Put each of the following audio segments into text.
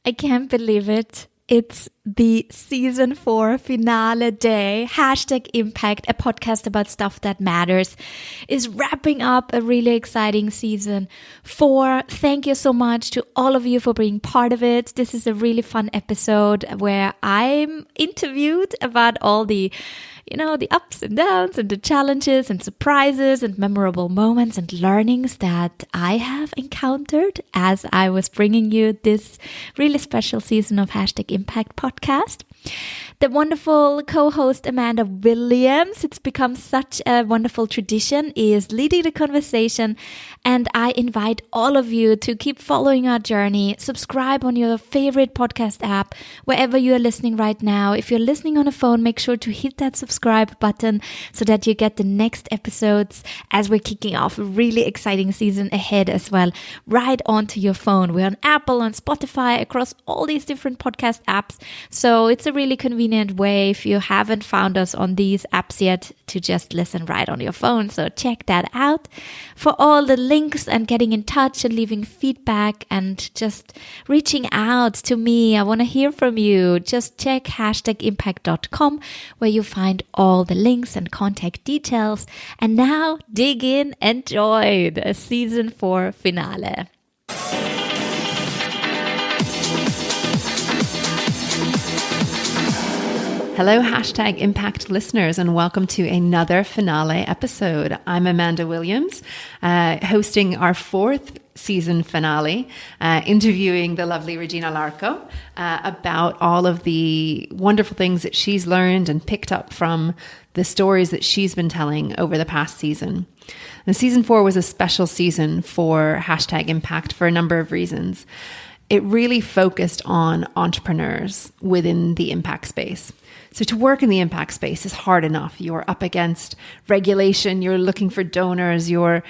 I can't believe it. It's the season 4 finale day. #Impact, a podcast about stuff that matters, is wrapping up a really exciting season 4. Thank you so much to all of you for being part of it. This is a really fun episode where I'm interviewed about all the ups and downs and the challenges and surprises and memorable moments and learnings that I have encountered as I was bringing you this really special season of #Impact podcast. The wonderful co-host Amanda Williams, it's become such a wonderful tradition, is leading the conversation, and I invite all of you to keep following our journey. Subscribe on your favorite podcast app, wherever you are listening right now. If you're listening on a phone, make sure to hit that subscribe button so that you get the next episodes as we're kicking off a really exciting season ahead as well, right onto your phone. We're on Apple, on Spotify, across all these different podcast apps. So it's a really convenient way, if you haven't found us on these apps yet, to just listen right on your phone. So check that out. For all the links and getting in touch and leaving feedback and just reaching out to me, I want to hear from you. Just check #impact.com where you find all the links and contact details. And now dig in, enjoy the season 4 finale. Hello, #Impact listeners, and welcome to another finale episode. I'm Amanda Williams, hosting our 4th season finale, interviewing the lovely Regina Larco about all of the wonderful things that she's learned and picked up from the stories that she's been telling over the past season. And season 4 was a special season for #Impact for a number of reasons. It really focused on entrepreneurs within the impact space. So to work in the impact space is hard enough. You're up against regulation, you're looking for donors, you're,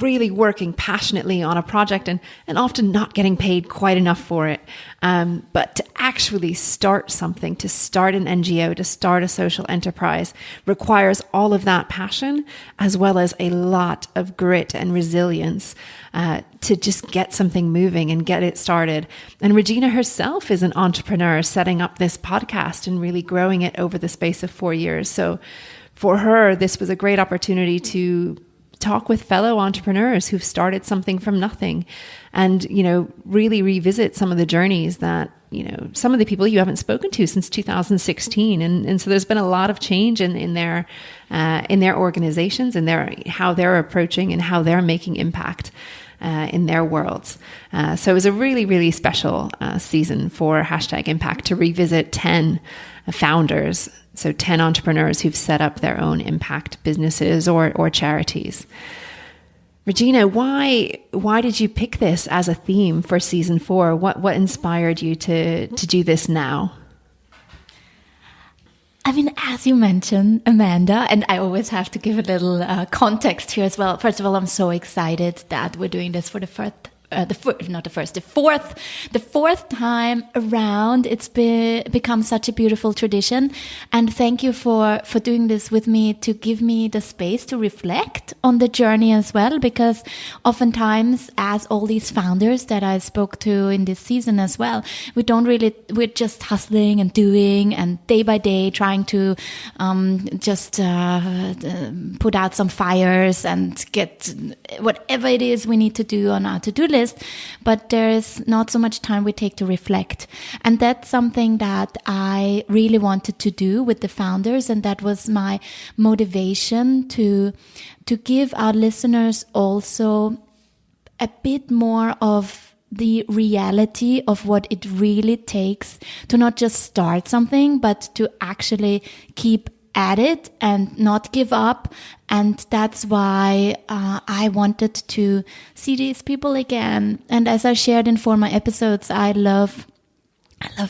really working passionately on a project and often not getting paid quite enough for it. But to actually start something, to start an NGO, to start a social enterprise requires all of that passion, as well as a lot of grit and resilience to just get something moving and get it started. And Regina herself is an entrepreneur, setting up this podcast and really growing it over the space of 4 years. So for her, this was a great opportunity to talk with fellow entrepreneurs who've started something from nothing and, really revisit some of the journeys that, some of the people you haven't spoken to since 2016. And so there's been a lot of change in their organizations and how they're approaching and how they're making impact in their worlds. So it was a really, really special season for #Impact to revisit 10 founders. So 10 entrepreneurs who've set up their own impact businesses or charities. Regina, why did you pick this as a theme for season 4? What inspired you to do this now? I mean, as you mentioned, Amanda, and I always have to give a little context here as well. First of all, I'm so excited that we're doing this for the fourth time around. It's become such a beautiful tradition, and thank you for doing this with me, to give me the space to reflect on the journey as well, because oftentimes, as all these founders that I spoke to in this season as well, we're just hustling and doing and day by day trying to just put out some fires and get whatever it is we need to do on our to-do list. But there is not so much time we take to reflect. And that's something that I really wanted to do with the founders. And that was my motivation to give our listeners also a bit more of the reality of what it really takes to not just start something, but to actually keep at it and not give up. And that's why I wanted to see these people again. And as I shared in former episodes, I love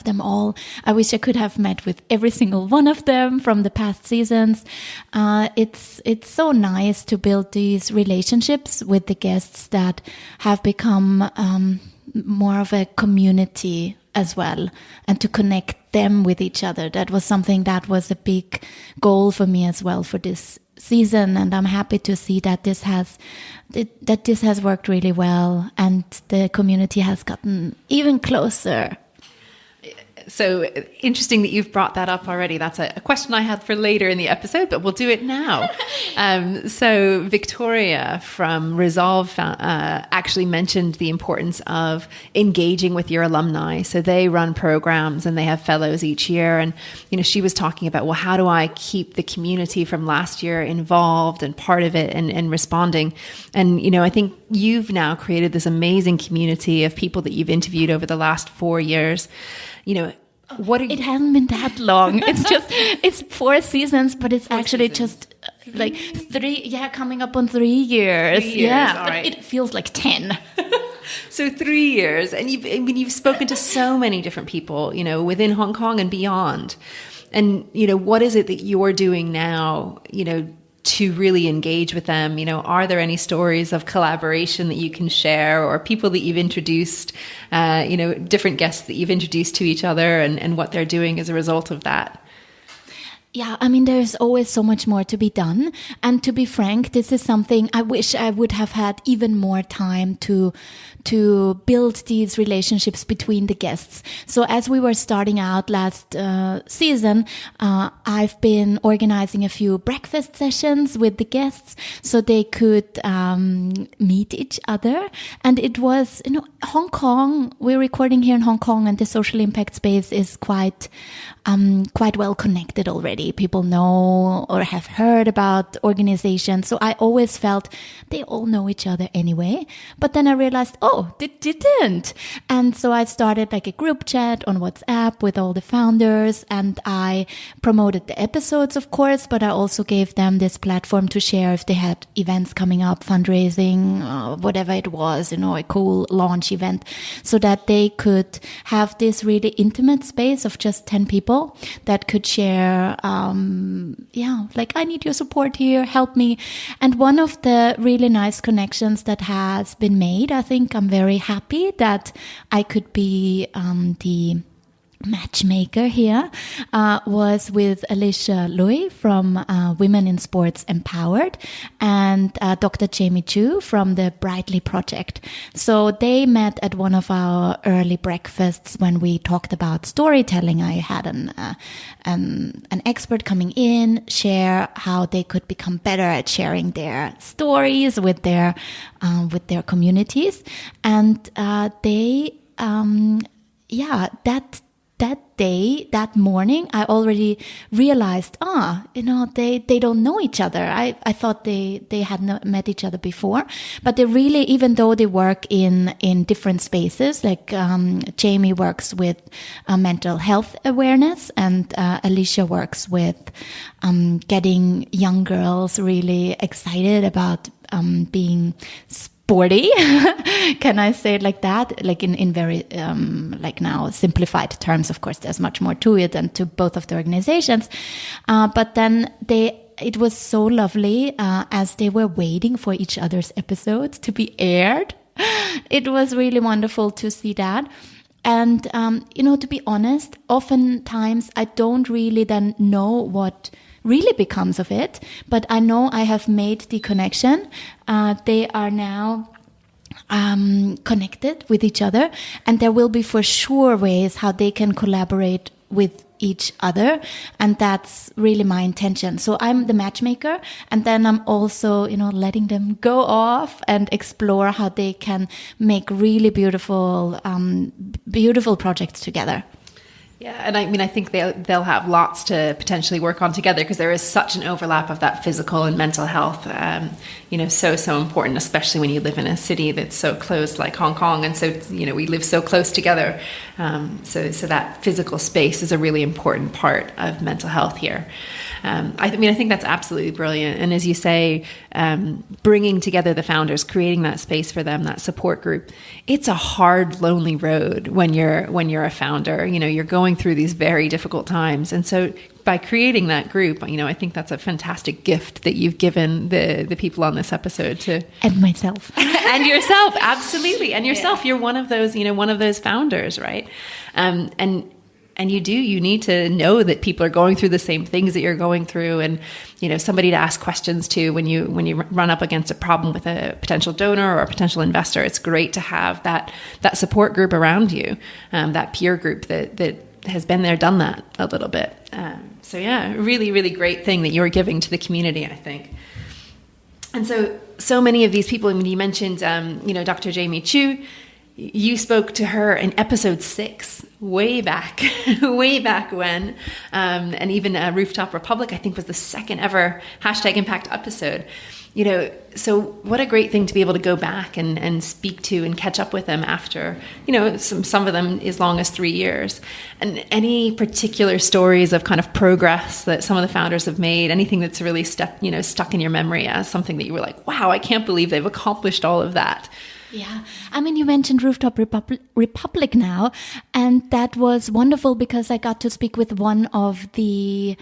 them all. I wish I could have met with every single one of them from the past seasons. It's so nice to build these relationships with the guests that have become more of a community as well, and to connect them with each other. That was something that was a big goal for me as well for this season, and I'm happy to see that this has worked really well, and the community has gotten even closer. So interesting that you've brought that up already. That's a question I had for later in the episode, but we'll do it now. So Victoria from Resolve actually mentioned the importance of engaging with your alumni. So they run programs and they have fellows each year. And, she was talking about, well, how do I keep the community from last year involved and part of it and responding? And, I think you've now created this amazing community of people that you've interviewed over the last 4 years. It hasn't been that long. It's 4 seasons, but it's actually just like 3, coming up on 3 years. 3 years, yeah, all but right. it feels like 10. So 3 years, and you've spoken to so many different people, within Hong Kong and beyond. And, what is it that you're doing now, to really engage with them? Are there any stories of collaboration that you can share, or people that you've introduced, different guests that you've introduced to each other and what they're doing as a result of that? Yeah, there's always so much more to be done. And to be frank, this is something I wish I would have had even more time to build these relationships between the guests. So as we were starting out last season, I've been organizing a few breakfast sessions with the guests so they could meet each other. And it was, Hong Kong, we're recording here in Hong Kong, and the social impact space is quite well connected already. People know or have heard about organizations. So I always felt they all know each other anyway. But then I realized, they didn't. And so I started like a group chat on WhatsApp with all the founders, and I promoted the episodes, of course, but I also gave them this platform to share if they had events coming up, fundraising, whatever it was, a cool launch event, so that they could have this really intimate space of just 10 people that could share, I need your support here, help me. And one of the really nice connections that has been made, I think I'm very happy that I could be the matchmaker here, was with Alicia Lui from Women in Sports Empowered and Dr. Jamie Chu from the Brightly Project. So they met at one of our early breakfasts when we talked about storytelling. I had an expert coming in, share how they could become better at sharing their stories with their communities, and that morning, I already realized, they don't know each other. I thought they had not met each other before, but they really, even though they work in different spaces, like Jamie works with mental health awareness, and Alicia works with getting young girls really excited about being sporty. Can I say it like that? Like in very, now simplified terms, of course, there's much more to it and to both of the organizations. But then it was so lovely, as they were waiting for each other's episodes to be aired. It was really wonderful to see that. And, to be honest, oftentimes I don't really then know what really becomes of it, but I know I have made the connection. They are now connected with each other, and there will be for sure ways how they can collaborate with each other, and that's really my intention. So I'm the matchmaker, and then I'm also, letting them go off and explore how they can make really beautiful projects together. Yeah, and I think they'll have lots to potentially work on together, because there is such an overlap of that physical and mental health, so important, especially when you live in a city that's so close like Hong Kong, and so we live so close together. So that physical space is a really important part of mental health here. I think that's absolutely brilliant. And as you say, bringing together the founders, creating that space for them, that support group, it's a hard, lonely road when you're a founder. You're going through these very difficult times. And so by creating that group, I think that's a fantastic gift that you've given the people on this episode to. And myself. And yourself, absolutely. And yourself, You're one of those founders, right? And And you need to know that people are going through the same things that you're going through, and, you know, somebody to ask questions to when you run up against a problem with a potential donor or a potential investor. It's great to have that support group around you, that peer group that has been there, done that a little bit. So yeah, really, really great thing that you're giving to the community, I think. And so many of these people, I mean, you mentioned, Dr. Jamie Chu. You spoke to her in episode 6, way back when, and even Rooftop Republic, I think, was the second ever #Impact episode. You know, so what a great thing to be able to go back and speak to and catch up with them after, you know, some of them as long as 3 years. And any particular stories of kind of progress that some of the founders have made, anything that's really stuck in your memory as something that you were like, wow, I can't believe they've accomplished all of that. Yeah. I mean, you mentioned Rooftop Republic now, and that was wonderful because I got to speak with with the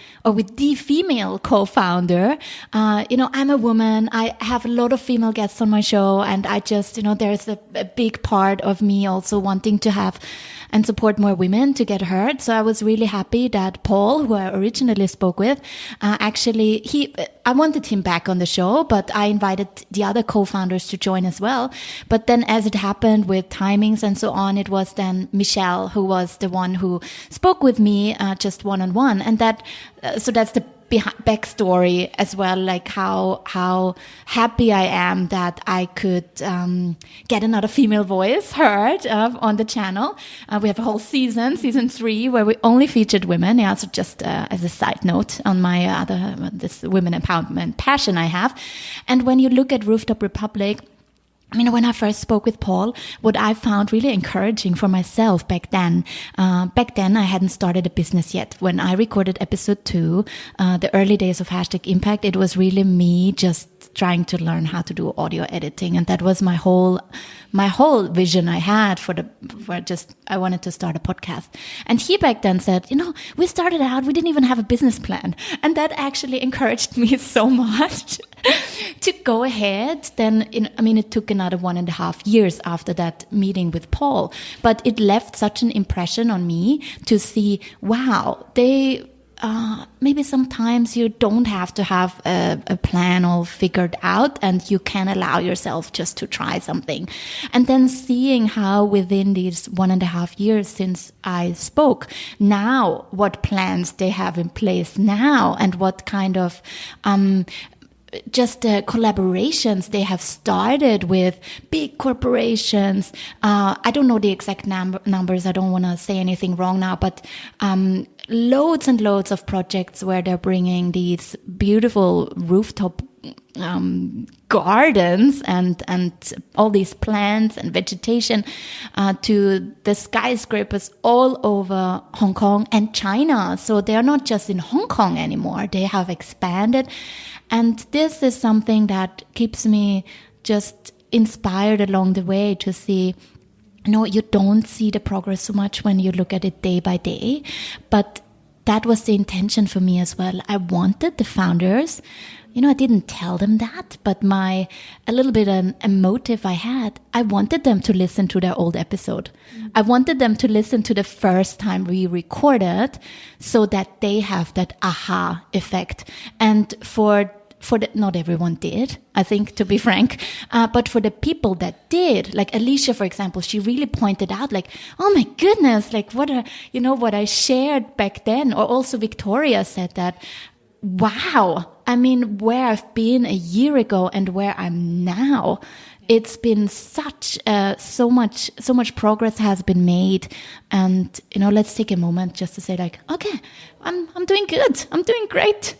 female co-founder. I'm a woman. I have a lot of female guests on my show, and I just, there's a big part of me also wanting to have and support more women to get heard. So I was really happy that Paul, who I originally spoke with, I wanted him back on the show, but I invited the other co-founders to join as well. But then as it happened with timings and so on, it was then Michelle who was the one who spoke with me just one-on-one. And so that's the backstory as well, like how happy I am that I could get another female voice heard on the channel. We have a whole season 3, where we only featured women. Yeah, so just as a side note on my this women empowerment passion I have. And when you look at Rooftop Republic, I mean, when I first spoke with Paul, what I found really encouraging for myself back then I hadn't started a business yet. When I recorded episode 2, the early days of #Impact, it was really me just trying to learn how to do audio editing. And that was my whole vision I had I wanted to start a podcast. And he back then said, we started out, we didn't even have a business plan. And that actually encouraged me so much to go ahead. Then, it took another 1.5 years after that meeting with Paul, but it left such an impression on me to see, wow, maybe sometimes you don't have to have a plan all figured out, and you can allow yourself just to try something. And then seeing how within these 1.5 years since I spoke, now what plans they have in place now, and what kind of collaborations they have started with big corporations. I don't know the exact numbers. I don't want to say anything wrong now, but loads and loads of projects where they're bringing these beautiful rooftop gardens and all these plants and vegetation to the skyscrapers all over Hong Kong and China. So they're not just in Hong Kong anymore. They have expanded. And this is something that keeps me just inspired along the way to see, you don't see the progress so much when you look at it day by day. But that was the intention for me as well. I wanted the founders, I didn't tell them that, but a little bit a motive I had, I wanted them to listen to their old episode. I wanted them to listen to the first time we recorded so that they have that aha effect. And not everyone did, I think, to be frank. But for the people that did, like Alicia, for example, she really pointed out, like, oh my goodness, like what I shared back then. Or also Victoria said that, wow, I mean, where I've been a year ago and where I'm now, it's been so much progress has been made. And, let's take a moment just to say, like, okay, I'm doing good. I'm doing great.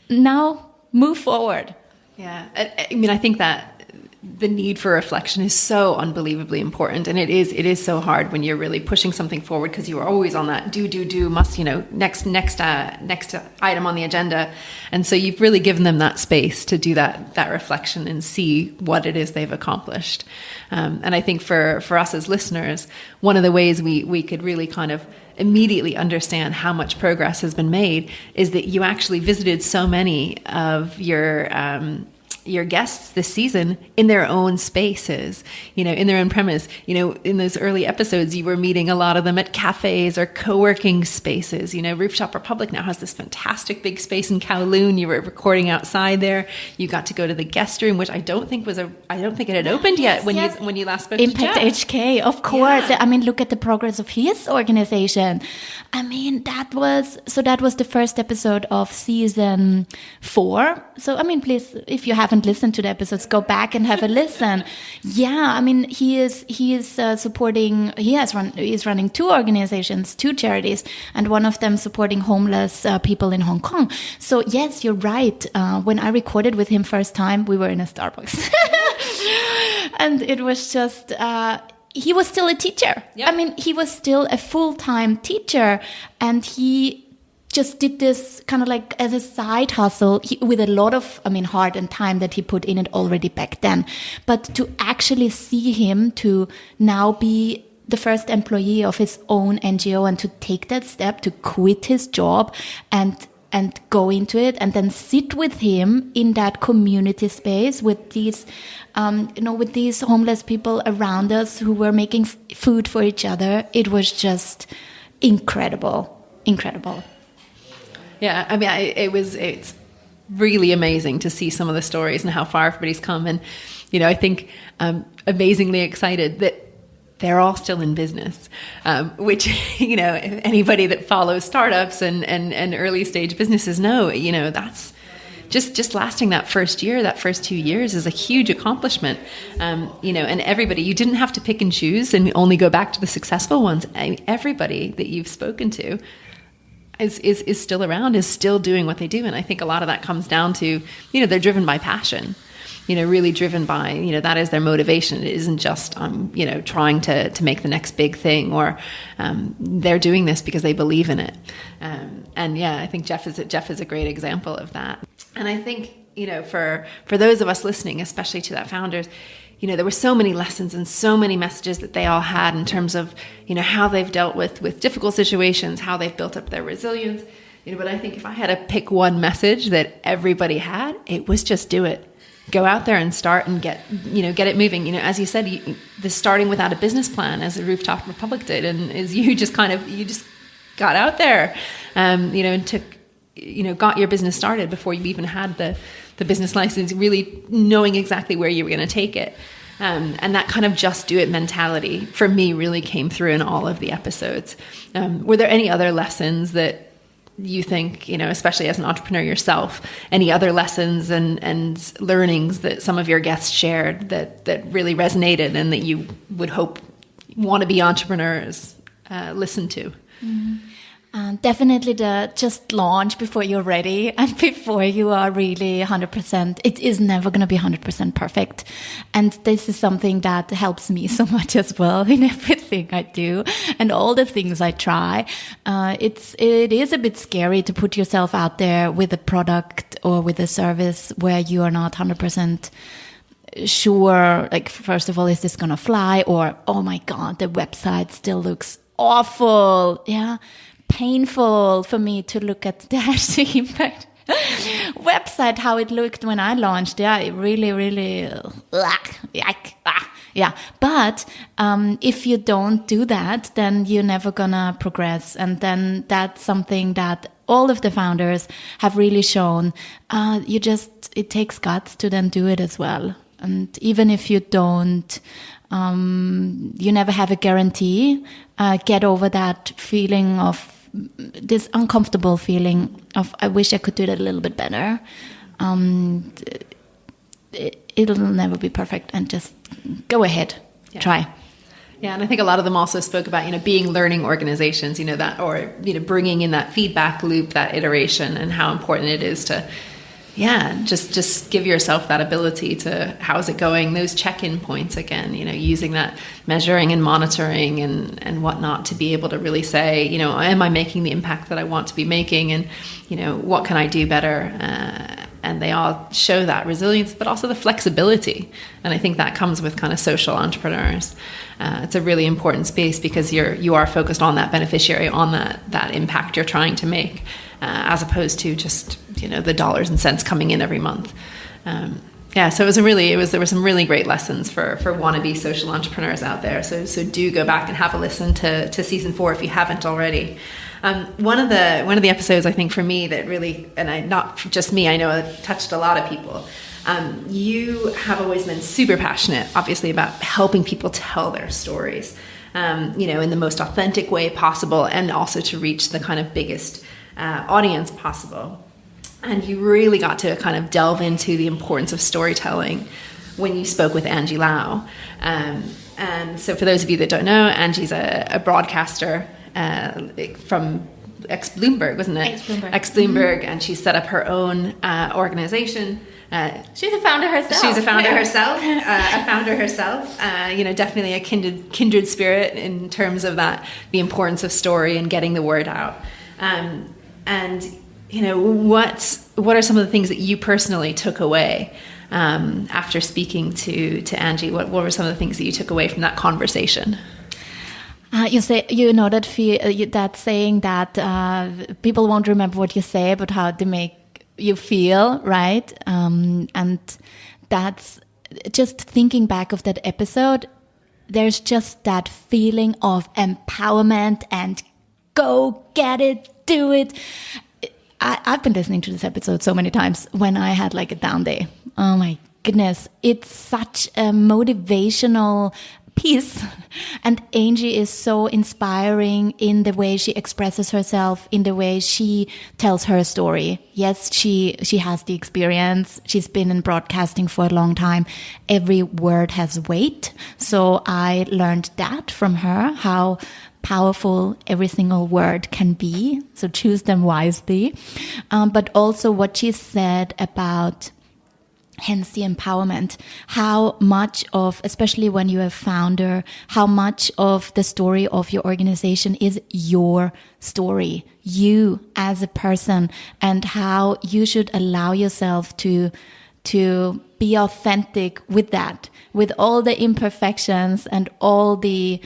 Now, move forward. Yeah. I mean, I think that the need for reflection is so unbelievably important. And it is so hard when you're really pushing something forward, because you are always on that must, next item on the agenda. And so you've really given them that space to do that reflection and see what it is they've accomplished. And I think for us as listeners, one of the ways we could really kind of immediately understand how much progress has been made is that you actually visited so many of your your guests this season in their own spaces, in their own premise. In those early episodes, you were meeting a lot of them at cafes or co-working spaces. Rooftop Republic now has this fantastic big space in Kowloon. You were recording outside there. You got to go to the guest room, which I don't think it had opened yet when you last spoke Impact to Jeff. HK, of course. Yeah. Look at the progress of his organization. That was the first episode of season 4. So, please, if you haven't listened to the episodes, go back and have a listen. Yeah, he is supporting. He's running 2 organizations, 2 charities, and one of them supporting homeless people in Hong Kong. So yes, you're right. When I recorded with him first time, we were in a Starbucks, and it was just. He was still a teacher. Yep. He was still a full-time teacher, and he just did this kind of like as a side hustle with a lot of, heart and time that he put in it already back then. But to actually see him to now be the first employee of his own NGO and to take that step to quit his job and go into it and then sit with him in that community space with these, with these homeless people around us who were making food for each other. It was just incredible. Yeah, it's really amazing to see some of the stories and how far everybody's come. And, I think I'm amazingly excited that they're all still in business, which, anybody that follows startups and early stage businesses know, that's just lasting that first year, that first 2 years is a huge accomplishment. And everybody, you didn't have to pick and choose and only go back to the successful ones. Everybody that you've spoken to is still around, is still doing what they do. And I think a lot of that comes down to, they're driven by passion, really driven by, that is their motivation. It isn't just, trying to make the next big thing, or they're doing this because they believe in it. And yeah, I think Jeff is a great example of that. And I think, for those of us listening, especially to that founders, there were so many lessons and so many messages that they all had in terms of, how they've dealt with difficult situations, how they've built up their resilience. But I think if I had to pick one message that everybody had, it was just do it. Go out there and start and get it moving. As you said, the starting without a business plan, as the Rooftop Republic did, and is you just got out there, and took, got your business started before you even had the business license, really knowing exactly where you were going to take it. And that kind of just do it mentality for me really came through in all of the episodes. Were there any other lessons that you think, especially as an entrepreneur yourself, any other lessons and learnings that some of your guests shared that really resonated and that you would hope wannabe entrepreneurs listen to? Mm-hmm. Definitely just launch before you're ready and before you are really 100%. It is never going to be 100% perfect. And this is something that helps me so much as well in everything I do and all the things I try. It is a bit scary to put yourself out there with a product or with a service where you are not 100% sure. Like, first of all, is this going to fly? Or, oh my God, the website still looks awful. Yeah. Painful for me to look at the Hashtag Impact website, how it looked when I launched. Yeah, it really, really, yeah. But if you don't do that, then you're never gonna progress. And then that's something that all of the founders have really shown. It takes guts to then do it as well. And even if you don't, you never have a guarantee. Get over that feeling of this uncomfortable feeling of, I wish I could do that a little bit better. It'll never be perfect, and just go ahead, try. Yeah, and I think a lot of them also spoke about, being learning organizations, that, or, bringing in that feedback loop, that iteration, and how important it is to, just give yourself that ability to, how's it going? Those check-in points again, using that measuring and monitoring and whatnot to be able to really say, am I making the impact that I want to be making? And, what can I do better? And they all show that resilience, but also the flexibility. And I think that comes with kind of social entrepreneurs. It's a really important space because you are focused on that beneficiary, on that impact you're trying to make, as opposed to just, the dollars and cents coming in every month. And Yeah, so there were some really great lessons for wannabe social entrepreneurs out there. So do go back and have a listen to season 4 if you haven't already. One of the episodes, I think, for me that really, and not just me, I know it touched a lot of people. You have always been super passionate, obviously, about helping people tell their stories, in the most authentic way possible, and also to reach the kind of biggest audience possible. And you really got to kind of delve into the importance of storytelling when you spoke with Angie Lau. And so for those of you that don't know, Angie's a broadcaster from ex-Bloomberg, wasn't it? Ex-Bloomberg, and she set up her own organization. She's a founder herself. She's a founder herself. Definitely a kindred spirit in terms of that, the importance of story and getting the word out. What are some of the things that you personally took away after speaking to Angie? What were some of the things that you took away from that conversation? You know that saying that people won't remember what you say, but how they make you feel, right? And that's just thinking back of that episode. There's just that feeling of empowerment and go get it, do it. I've been listening to this episode so many times when I had like a down day. Oh my goodness. It's such a motivational piece. And Angie is so inspiring in the way she expresses herself, in the way she tells her story. Yes, she has the experience. She's been in broadcasting for a long time. Every word has weight. So I learned that from her, how powerful every single word can be. So choose them wisely. But also what she said about, hence the empowerment, how much of, especially when you're a founder, how much of the story of your organization is your story, you as a person, and how you should allow yourself to be authentic with that, with all the imperfections and all the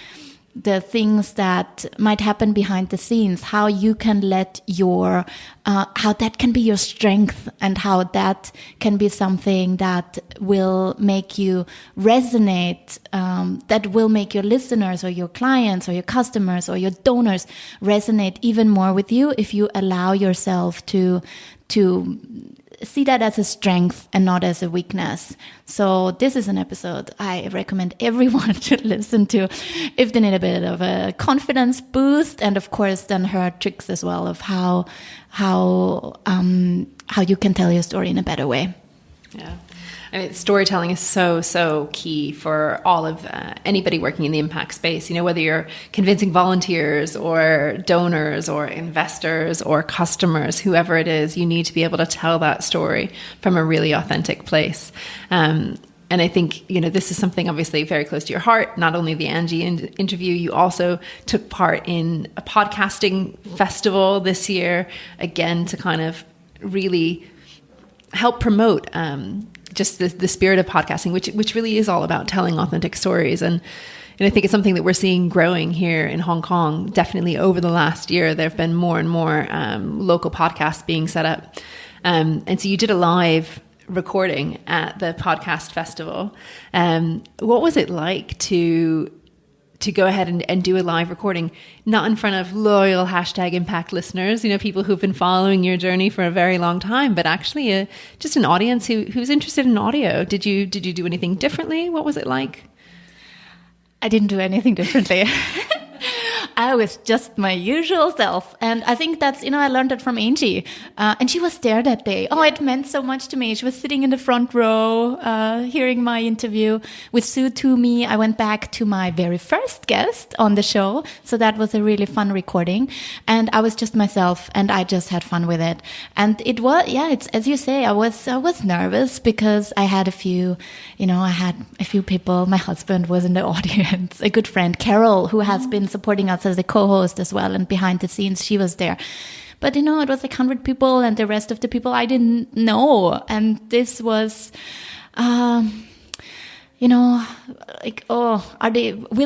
things that might happen behind the scenes, how you can let your, how that can be your strength, and how that can be something that will make you resonate, that will make your listeners or your clients or your customers or your donors resonate even more with you if you allow yourself to see that as a strength and not as a weakness. So this is an episode I recommend everyone to listen to if they need a bit of a confidence boost, and of course then her tricks as well of how you can tell your story in a better way. Yeah. I mean, storytelling is so key for all of anybody working in the impact space. Whether you're convincing volunteers or donors or investors or customers, whoever it is, you need to be able to tell that story from a really authentic place. And I think, this is something obviously very close to your heart. Not only the Angie interview, you also took part in a podcasting festival this year, again, to kind of really help promote just the spirit of podcasting, which really is all about telling authentic stories. And I think it's something that we're seeing growing here in Hong Kong. Definitely over the last year, there have been more and more local podcasts being set up. And so you did a live recording at the podcast festival. What was it like to go ahead and do a live recording, not in front of loyal #impact listeners, people who've been following your journey for a very long time, but actually just an audience who's interested in audio? Did you do anything differently? What was it like? I didn't do anything differently. I was just my usual self. And I think that's, I learned that from Angie. And she was there that day. Oh, it meant so much to me. She was sitting in the front row, hearing my interview with Sue Toomey. I went back to my very first guest on the show. So that was a really fun recording. And I was just myself, and I just had fun with it. And it was, it's, as you say, I was nervous because I had a few people. My husband was in the audience, a good friend, Carol, who has been supporting us as a co-host as well, and behind the scenes she was there. But it was like 100 people, and the rest of the people I didn't know. And this was will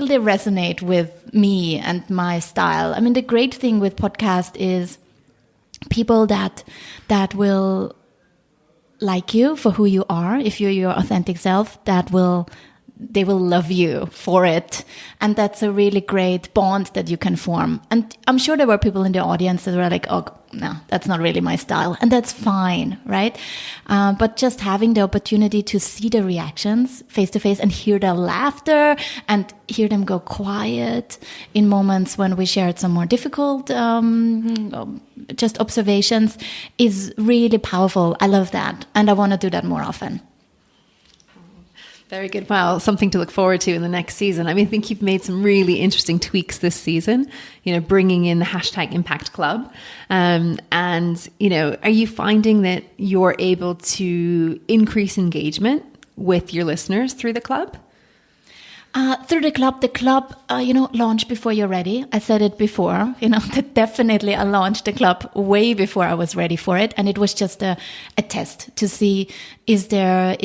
they resonate with me and my style? I mean, the great thing with podcast is people that will like you for who you are, if you're your authentic self, they will love you for it. And that's a really great bond that you can form. And I'm sure there were people in the audience that were like, oh, no, that's not really my style. And that's fine, right? But just having the opportunity to see the reactions face to face and hear their laughter and hear them go quiet in moments when we shared some more difficult just observations is really powerful. I love that. And I want to do that more often. Very good. Well, something to look forward to in the next season. I mean, I think you've made some really interesting tweaks this season, bringing in the hashtag Impact Club. And, are you finding that you're able to increase engagement with your listeners through the club? Through the club, launch before you're ready. I said it before, that definitely I launched the club way before I was ready for it. And it was just a test to see, is there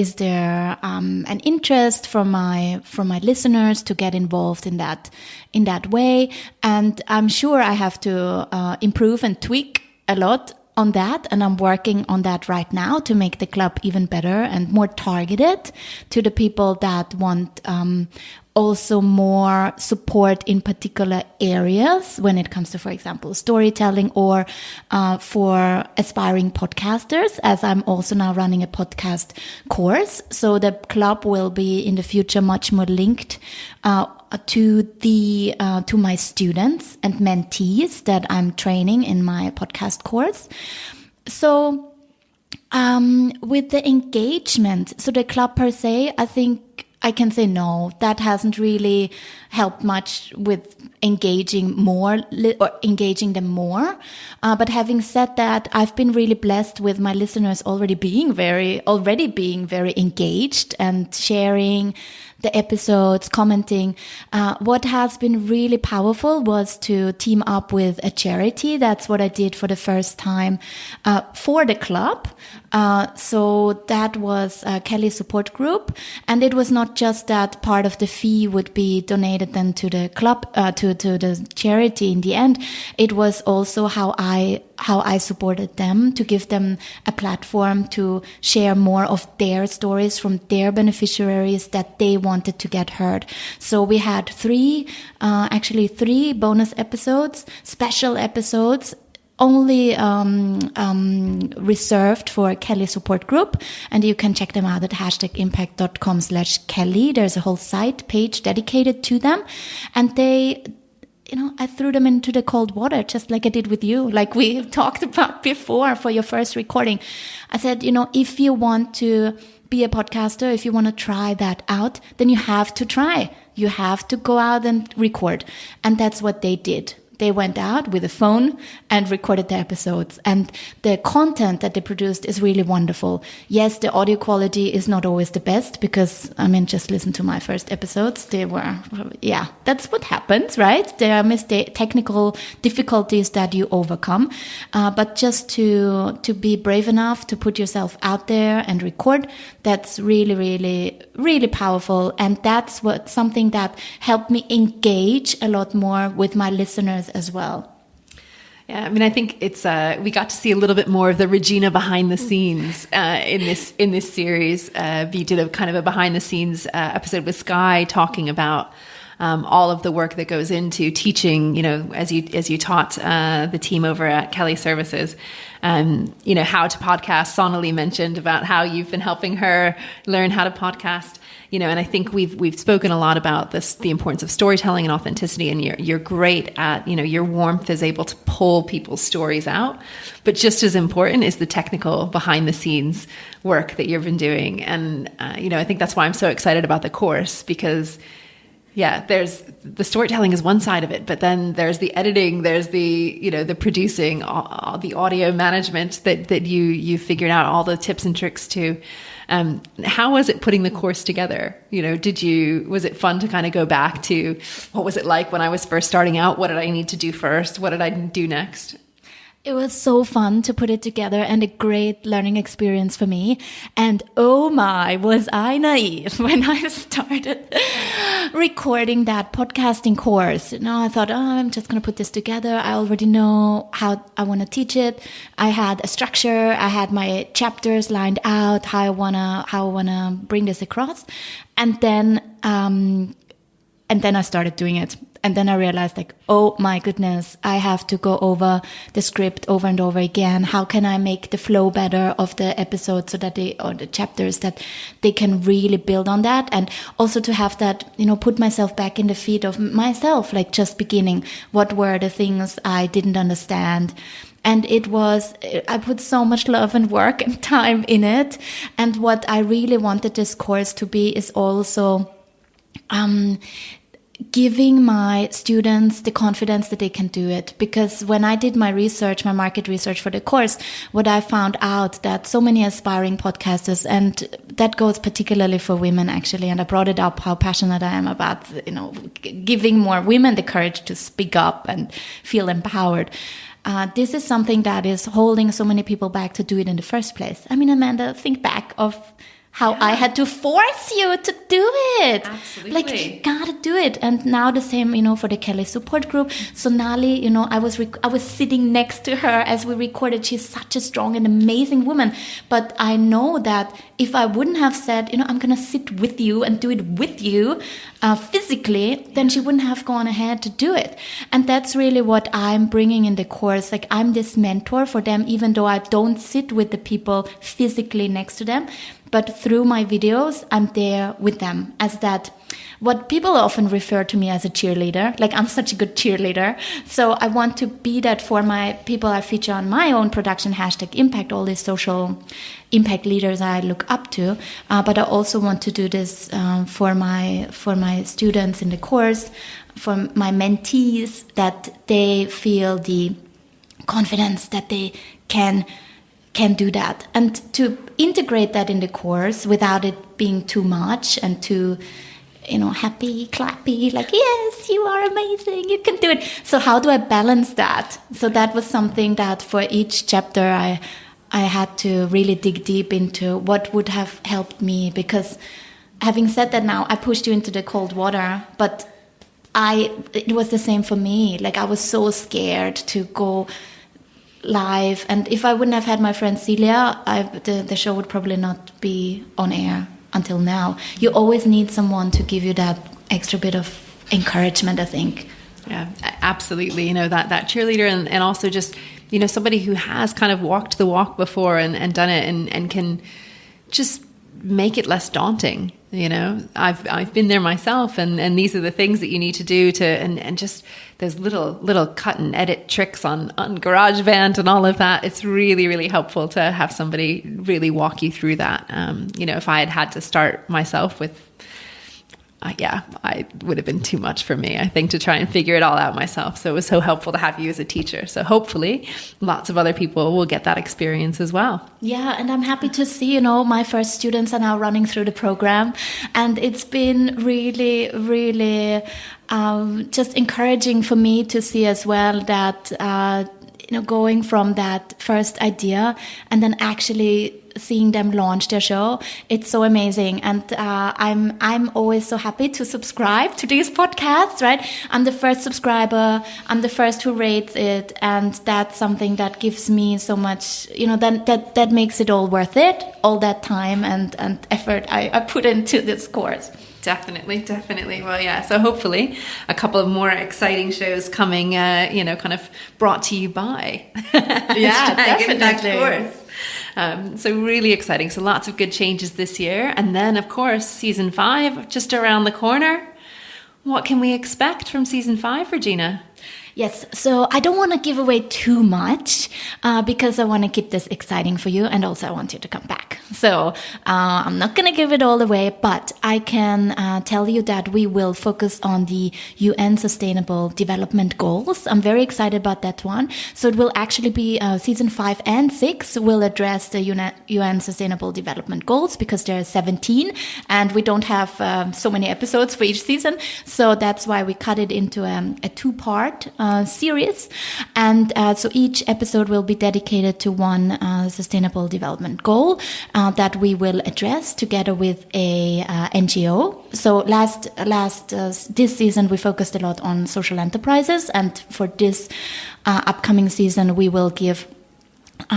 an interest from my listeners to get involved in that way. And I'm sure I have to improve and tweak a lot on that, and I'm working on that right now to make the club even better and more targeted to the people that want also more support in particular areas when it comes to, for example, storytelling, or for aspiring podcasters, as I'm also now running a podcast course. So the club will be in the future much more linked to my students and mentees that I'm training in my podcast course. So with the engagement, so the club per se, I think I can say no, that hasn't really helped much with engaging them more. But having said that, I've been really blessed with my listeners already being very engaged and sharing the episodes, commenting. What has been really powerful was to team up with a charity. That's what I did for the first time for the club. So that was Kelly Support Group. And it was not just that part of the fee would be donated then to the club, to the charity in the end. It was also how I supported them, to give them a platform to share more of their stories from their beneficiaries that they wanted to get heard. So we had three bonus episodes, special episodes, only reserved for Kelly Support Group, and you can check them out at hashtagimpact.com/Kelly. There's a whole site page dedicated to them, and they, I threw them into the cold water, just like I did with you, like we talked about before for your first recording. I said, if you want to be a podcaster, if you want to try that out, then you have to try. You have to go out and record. And that's what they did. They went out with a phone and recorded the episodes. And the content that they produced is really wonderful. Yes, the audio quality is not always the best because, just listen to my first episodes. They were, that's what happens, right? There are technical difficulties that you overcome. But just to be brave enough to put yourself out there and record, that's really, really, really powerful. And that's something that helped me engage a lot more with my listeners as well. Yeah, I think it's we got to see a little bit more of the Regina behind the scenes in this series. We did a kind of a behind the scenes episode with Sky talking about all of the work that goes into teaching, as you taught the team over at Kelly Services, how to podcast. Sonali mentioned about how you've been helping her learn how to podcast. And I think we've spoken a lot about this, the importance of storytelling and authenticity, and you're great at, your warmth is able to pull people's stories out. But just as important is the technical behind the scenes work that you've been doing. And, I think that's why I'm so excited about the course, because there's the storytelling is one side of it, but then there's the editing, there's the, the producing, all the audio management that you figured out all the tips and tricks to. How was it putting the course together? Was it fun to kind of go back to what was it like when I was first starting out? What did I need to do first? What did I do next? It was so fun to put it together and a great learning experience for me. And oh my, was I naive when I started recording that podcasting course. I thought, I'm just going to put this together. I already know how I want to teach it. I had a structure. I had my chapters lined out, how I want to bring this across. And then I started doing it. And then I realized, like, oh my goodness, I have to go over the script over and over again. How can I make the flow better of the episodes or the chapters, that they can really build on that? And also to have that, put myself back in the feet of myself, like just beginning. What were the things I didn't understand? And I put so much love and work and time in it. And what I really wanted this course to be is also, giving my students the confidence that they can do it. Because when I did my market research for the course, what I found out that so many aspiring podcasters, and that goes particularly for women actually, and I brought it up how passionate I am about, giving more women the courage to speak up and feel empowered. This is something that is holding so many people back to do it in the first place. I mean, Amanda, think back of how I had to force you to do it. Absolutely. Like, you gotta do it. And now the same, for the Kelly support group. Sonali, I was sitting next to her as we recorded. She's such a strong and amazing woman. But I know that if I wouldn't have said, I'm gonna sit with you and do it with you physically, then she wouldn't have gone ahead to do it. And that's really what I'm bringing in the course. Like, I'm this mentor for them, even though I don't sit with the people physically next to them. But through my videos, I'm there with them as that, what people often refer to me as a cheerleader. Like, I'm such a good cheerleader. So I want to be that for my people I feature on my own production, #Impact, all these social impact leaders I look up to. But I also want to do this for my students in the course, for my mentees, that they feel the confidence that they can do that, and to integrate that in the course without it being too much and too, happy, clappy, like, yes, you are amazing, you can do it. So how do I balance that? So that was something that for each chapter I had to really dig deep into what would have helped me, because having said that, now I pushed you into the cold water, but it was the same for me. Like, I was so scared to go live, and if I wouldn't have had my friend Celia, the show would probably not be on air until now. You always need someone to give you that extra bit of encouragement, I think. Yeah, absolutely. That cheerleader, and also just, somebody who has kind of walked the walk before and done it and can just make it less daunting. I've been there myself, and these are the things that you need to do and just those little cut and edit tricks on GarageBand and all of that. It's really, really helpful to have somebody really walk you through that. If I had to start myself with, I would have been too much for me, I think, to try and figure it all out myself. So it was so helpful to have you as a teacher. So hopefully lots of other people will get that experience as well. Yeah, and I'm happy to see, my first students are now running through the program. And it's been really, really just encouraging for me to see as well that, going from that first idea and then actually seeing them launch their show, it's so amazing. And I'm always so happy to subscribe to these podcasts, right? I'm the first subscriber, I'm the first who rates it, and that's something that gives me so much, that makes it all worth it, all that time and effort I put into this course. Definitely. Well, yeah. So hopefully a couple of more exciting shows coming, kind of brought to you by definitely. Course. So really exciting. So lots of good changes this year. And then, of course, season 5 just around the corner. What can we expect from season 5, Regina? Yes, so I don't want to give away too much because I want to keep this exciting for you, and also I want you to come back. So I'm not going to give it all away, but I can tell you that we will focus on the UN Sustainable Development Goals. I'm very excited about that one. So it will actually be season 5 and 6 will address the UN Sustainable Development Goals, because there are 17 and we don't have so many episodes for each season. So that's why we cut it into a 2-part series. And so each episode will be dedicated to one sustainable development goal that we will address together with a NGO. So this season we focused a lot on social enterprises, and for this upcoming season we will give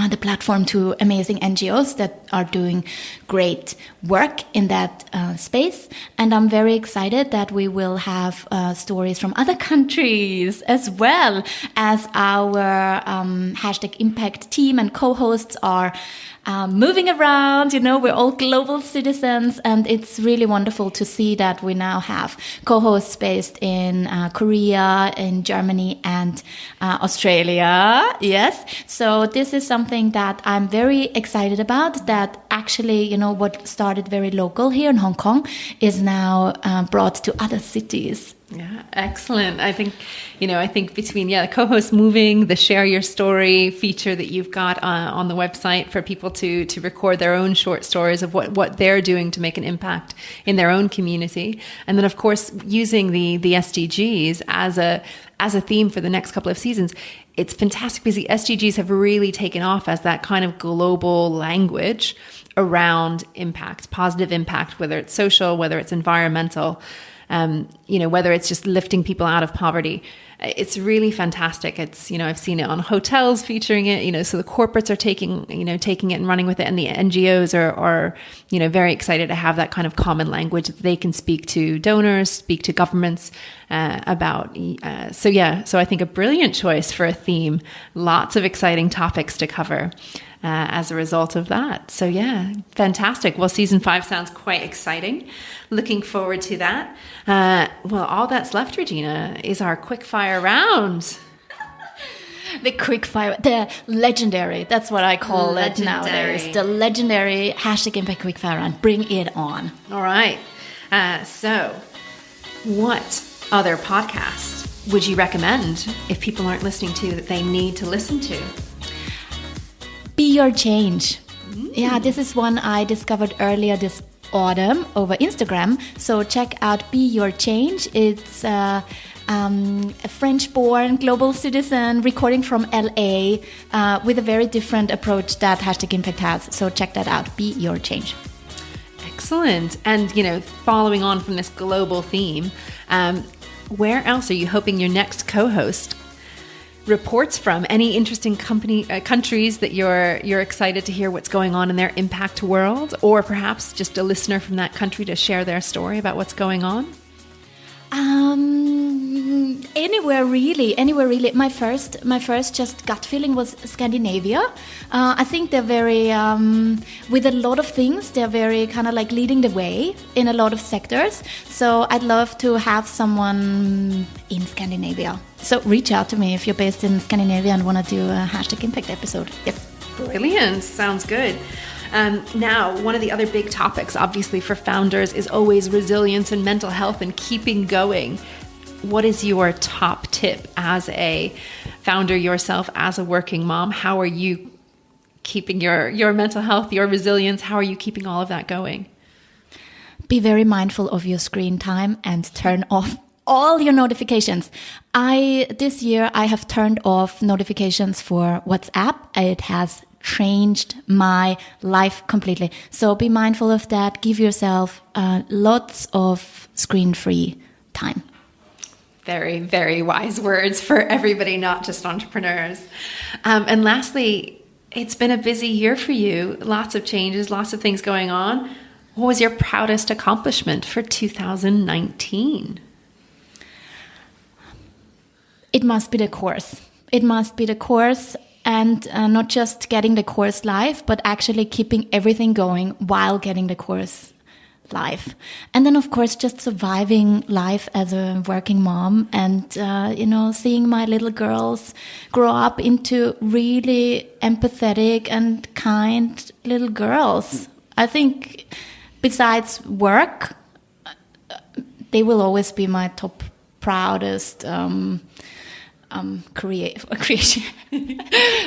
the platform to amazing NGOs that are doing great work in that space. And I'm very excited that we will have stories from other countries as well, as our hashtag Impact team and co-hosts are moving around. You know, we're all global citizens, and it's really wonderful to see that we now have co-hosts based in Korea, in Germany, and Australia. Yes. So this is something that I'm very excited about, that actually, you know, what started very local here in Hong Kong is now brought to other cities. Yeah, excellent. I think between the co-host moving, the share your story feature that you've got on the website for people to record their own short stories of what they're doing to make an impact in their own community, and then of course using the SDGs as a theme for the next couple of seasons. It's fantastic because the SDGs have really taken off as that kind of global language around impact, positive impact, whether it's social, whether it's environmental. Whether it's just lifting people out of poverty. It's really fantastic. It's, I've seen it on hotels featuring it, so the corporates are taking it and running with it. And the NGOs are very excited to have that kind of common language that they can speak to donors, speak to governments about. So I think a brilliant choice for a theme, lots of exciting topics to cover. As a result of that. So yeah, fantastic. Well, season 5 sounds quite exciting. Looking forward to that. All that's left, Regina, is our quickfire round. The quickfire, the legendary, that's what I call it nowadays. The legendary hashtag Impact Quickfire round. Bring it on. All right. So what other podcast would you recommend if people aren't listening to that they need to listen to? Be Your Change. Yeah, this is one I discovered earlier this autumn over Instagram. So check out Be Your Change. It's a French-born global citizen recording from LA with a very different approach that Hashtag Impact has. So check that out. Be Your Change. Excellent. And, following on from this global theme, where else are you hoping your next co-host reports from? Any interesting countries that you're excited to hear what's going on in their impact world, or perhaps just a listener from that country to share their story about what's going on? Anywhere really. My first just gut feeling was Scandinavia. I think they're very, with a lot of things, they're very kind of like leading the way in a lot of sectors. So I'd love to have someone in Scandinavia. So reach out to me if you're based in Scandinavia and want to do a Hashtag Impact episode. Yes. Brilliant. Sounds good. Now, one of the other big topics, obviously, for founders is always resilience and mental health and keeping going. What is your top tip as a founder yourself, as a working mom? How are you keeping your mental health, your resilience? How are you keeping all of that going? Be very mindful of your screen time and turn off all your notifications. This year I have turned off notifications for WhatsApp. It has changed my life completely. So be mindful of that. Give yourself lots of screen-free time. Very, very wise words for everybody, not just entrepreneurs. And lastly, it's been a busy year for you. Lots of changes, lots of things going on. What was your proudest accomplishment for 2019? It must be the course. It must be the course, and not just getting the course live, but actually keeping everything going while getting the course live. And then, of course, just surviving life as a working mom and, seeing my little girls grow up into really empathetic and kind little girls. I think besides work, they will always be my top proudest creation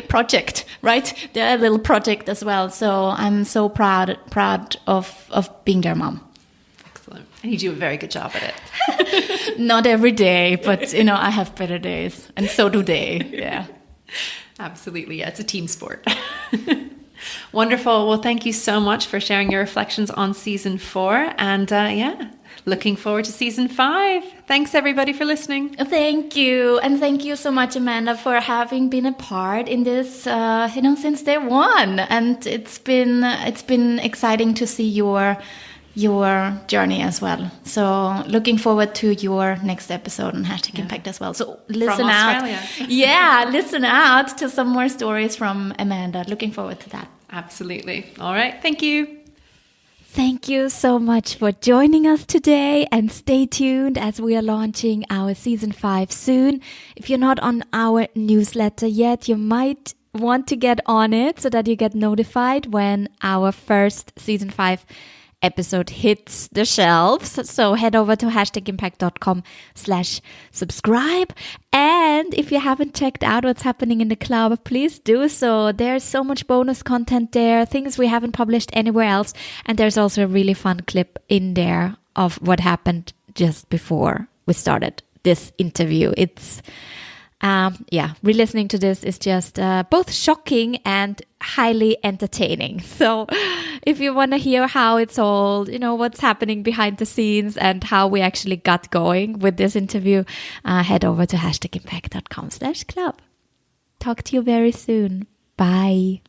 project, right? They're a little project as well. So I'm so proud of being their mom. Excellent. And you do a very good job at it. Not every day, but I have better days, and so do they. Yeah. Absolutely. Yeah, it's a team sport. Wonderful. Well, thank you so much for sharing your reflections on season 4. And looking forward to season 5. Thanks everybody for listening. Thank you. And thank you so much, Amanda, for having been a part in this, since day one. And it's been exciting to see your journey as well. So looking forward to your next episode on #Impact as well. So listen out. Listen out to some more stories from Amanda. Looking forward to that. Absolutely. All right. Thank you. Thank you so much for joining us today, and stay tuned as we are launching our season 5 soon. If you're not on our newsletter yet, you might want to get on it so that you get notified when our first season 5 episode hits the shelves. So head over to #impact.com/subscribe. And if you haven't checked out what's happening in the club, please do so. There's so much bonus content there, things we haven't published anywhere else. And there's also a really fun clip in there of what happened just before we started this interview. It's re-listening to this is just both shocking and highly entertaining. So if you want to hear how it's all, what's happening behind the scenes and how we actually got going with this interview, head over to #impact.com/club. Talk to you very soon. Bye.